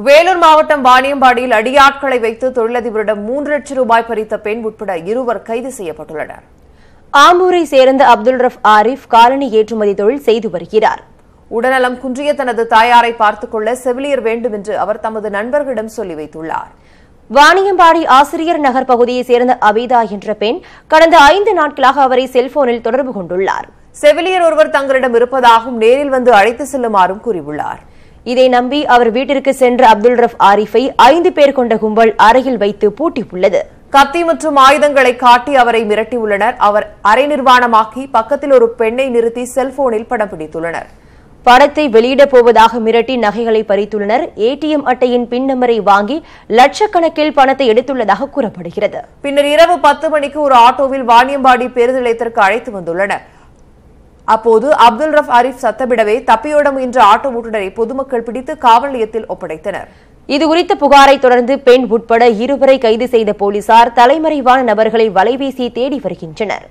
வேலூர் மாவட்டம் வாணியம்பாடியில் அடியாட்களை வைத்து தொழிலதிபரிடம் 3 லட்சம் ரூபாய் பறித்த பெண் உட்பட 2 கைது செய்யப்பட்டுள்ளனர். ஆம்பூரை சேர்ந்த அப்துல் ரஃப் ஆரிஃப் காலனி ஏற்றுமதி தொழில் செய்து வருகிறார். உடல்நலம் குன்றிய தனது தாயாரை பார்த்துக் கொள்ள செவிலியர் வேண்டும் என்று அவர் தமது நண்பர்களிடம் சொல்லி வைத்துள்ளார். வாணியம்பாடி ஆசிரியர் நகர் பகுதியைச் சேர்ந்த அபிதா என்ற பெண் கடந்த 5 நாட்களாக அவரை செல்போனில் தொடர்பு கொண்டுள்ளார். செவிலியர் ஒருவர் தங்களிடம் இருப்பதாகவும் நேரில் வந்து அழைத்து செல்லுமாறும் கூறியுள்ளார். இதை நம்பி அவர் வீட்டிற்கு சென்ற அப்துல் ரஃப் ஆரிஃபை 5 பேர் கொண்ட கும்பல் அறையில் வைத்து பூட்டியுள்ளது. கத்தி மற்றும் ஆயுதங்களை காட்டி அவரை மிரட்டியுள்ளனர். அவர் அரை நிர்வாணமாக்கி பக்கத்தில் ஒரு பெண்ணை நிறுத்தி செல்போனில் படம் பிடித்துள்ளனர். படத்தை வெளியிடப் போவதாக மிரட்டி நகைகளை பறித்துள்ளனர். ஏடிஎம் அட்டையின் பின் நம்பரை வாங்கி லட்சக்கணக்கில் பணத்தை எடுத்துள்ளதாக கூறப்படுகிறது. பின்னர் இரவு 10 மணிக்கு ஒரு ஆட்டோவில் வாணியம்பாடி பேருந்து நிலையத்திற்கு அழைத்து வந்துள்ளனர். அப்போது அப்துல் ரஃப் ஆரிஃப் சத்தமிடவே தப்பியோட முயன்ற ஆட்டோ ஓட்டுநரை பொதுமக்கள் பிடித்து காவல் நிலையத்தில் ஒப்படைத்தனர். இதுகுறித்த புகாரை தொடர்ந்து பெண் உட்பட 2 கைது செய்த போலீசார் தலைமறைவான நபர்களை வலைவீசி தேடி வருகின்றனர்.